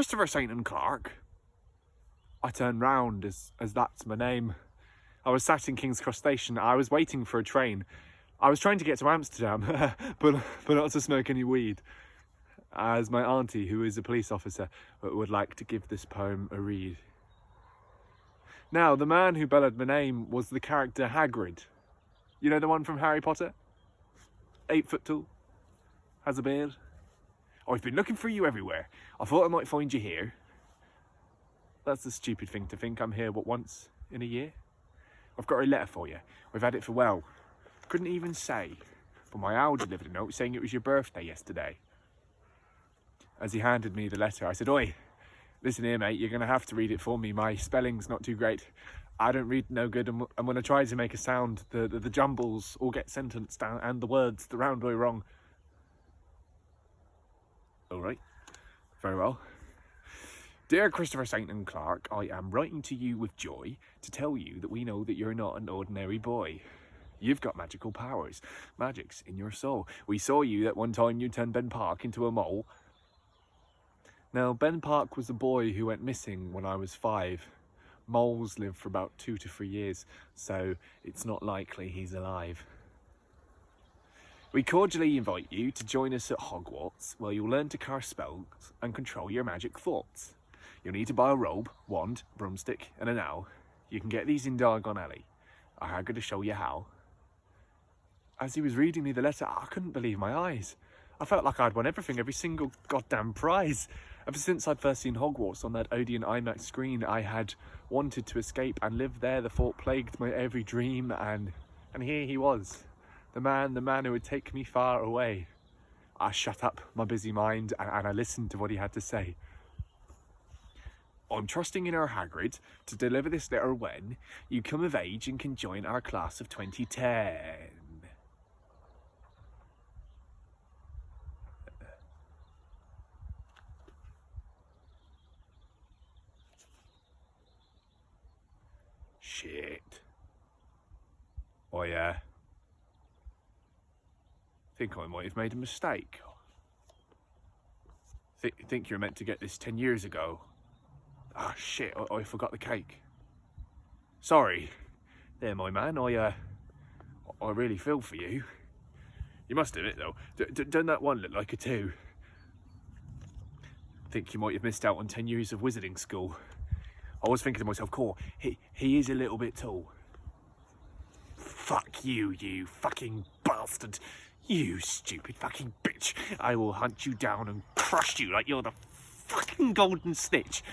Christopher Sainton-Clark. I turned round as that's my name. I was sat in King's Cross Station. I was waiting for a train. I was trying to get to Amsterdam, but not to smoke any weed, as my auntie, who is a police officer, would like to give this poem a read. Now, the man who bellowed my name was the character Hagrid. You know the one from Harry Potter? 8 foot tall, has a beard. I've been looking for you everywhere. I thought I might find you here. That's a stupid thing to think. I'm here, once in a year? I've got a letter for you. We've had it for, well, couldn't even say. But my owl delivered a note saying it was your birthday yesterday. As he handed me the letter, I said, "Oi, listen here, mate, you're going to have to read it for me. My spelling's not too great. I don't read no good, and when I try to make a sound, the jumbles all get sentenced down, and the words the round way wrong." All right, very well. Dear Christopher Sainton-Clark, I am writing to you with joy to tell you that we know that you're not an ordinary boy. You've got magical powers. Magic's in your soul. We saw you that one time you turned Ben Park into a mole. Now, Ben Park was a boy who went missing when I was 5. Moles live for about 2 to 3 years, so it's not likely he's alive. We cordially invite you to join us at Hogwarts, where you'll learn to cast spells and control your magic thoughts. You'll need to buy a robe, wand, broomstick, and an owl. You can get these in Diagon Alley. I'm going to show you how. As he was reading me the letter, I couldn't believe my eyes. I felt like I'd won everything, every single goddamn prize. Ever since I'd first seen Hogwarts on that Odeon IMAX screen, I had wanted to escape and live there. The thought plagued my every dream, and here he was. The man who would take me far away. I shut up my busy mind and I listened to what he had to say. I'm trusting in our Hagrid to deliver this letter when you come of age and can join our class of 2010. Shit. I think I might have made a mistake. Think you're meant to get this 10 years ago. Ah, shit, I forgot the cake. Sorry. There, my man, I really feel for you. You must admit, though, don't that one look like a 2? Think you might have missed out on 10 years of wizarding school. I was thinking to myself, Cor, he is a little bit tall. Fuck you, you fucking bastard. You stupid fucking bitch. I will hunt you down and crush you like you're the fucking golden snitch.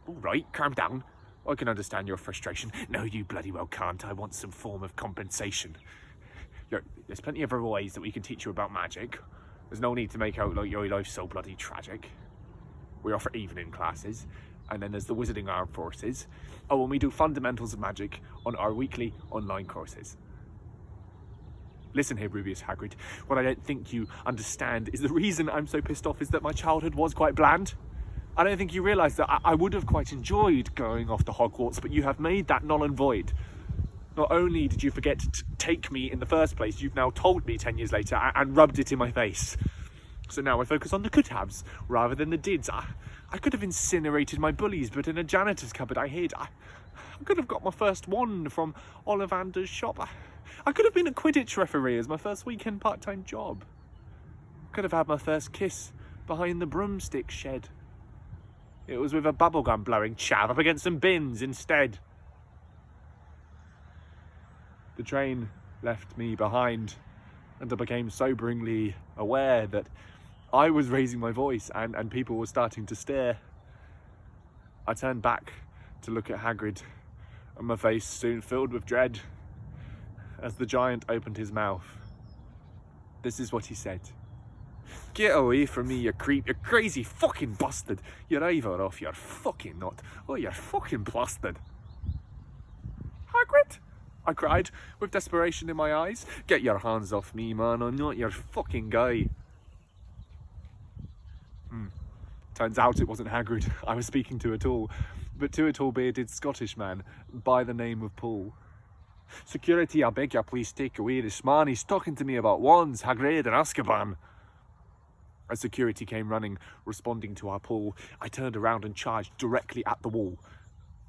All right, calm down. I can understand your frustration. No, you bloody well can't. I want some form of compensation. Look, there's plenty of other ways that we can teach you about magic. There's no need to make out like your life's so bloody tragic. We offer evening classes, and then there's the Wizarding Armed Forces. Oh, and we do fundamentals of magic on our weekly online courses. Listen here, Rubius Hagrid. What I don't think you understand is the reason I'm so pissed off is that my childhood was quite bland. I don't think you realise that I would have quite enjoyed going off to Hogwarts, but you have made that null and void. Not only did you forget to take me in the first place, you've now told me 10 years later and rubbed it in my face. So now I focus on the could-haves rather than the dids. I could have incinerated my bullies, but in a janitor's cupboard I hid. I could have got my first wand from Ollivander's shop. I could have been a Quidditch referee as my first weekend part-time job. Could have had my first kiss behind the broomstick shed. It was with a bubblegum blowing chav up against some bins instead. The train left me behind, and I became soberingly aware that I was raising my voice and people were starting to stare. I turned back to look at Hagrid, and my face soon filled with dread as the giant opened his mouth. This is what he said. Get away from me, you creep, you crazy fucking bastard. You're either off, you're fucking not. Oh, you're fucking blasted. Hagrid? I cried, with desperation in my eyes. Get your hands off me, man, I'm not your fucking guy. Turns out it wasn't Hagrid I was speaking to at all, but to a tall-bearded Scottish man by the name of Paul. Security, I beg you, please take away this man. He's talking to me about wands, Hagrid and Azkaban. As security came running, responding to our pull, I turned around and charged directly at the wall.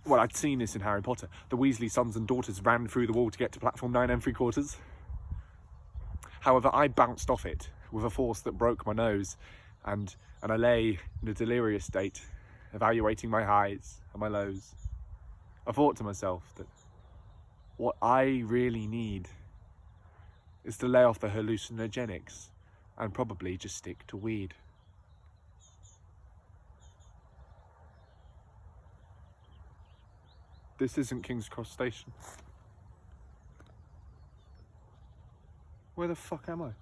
Well, I'd seen this in Harry Potter. The Weasley sons and daughters ran through the wall to get to platform 9 3/4. However, I bounced off it with a force that broke my nose, and I lay in a delirious state, evaluating my highs and my lows. I thought to myself that what I really need is to lay off the hallucinogenics and probably just stick to weed. This isn't King's Cross Station. Where the fuck am I?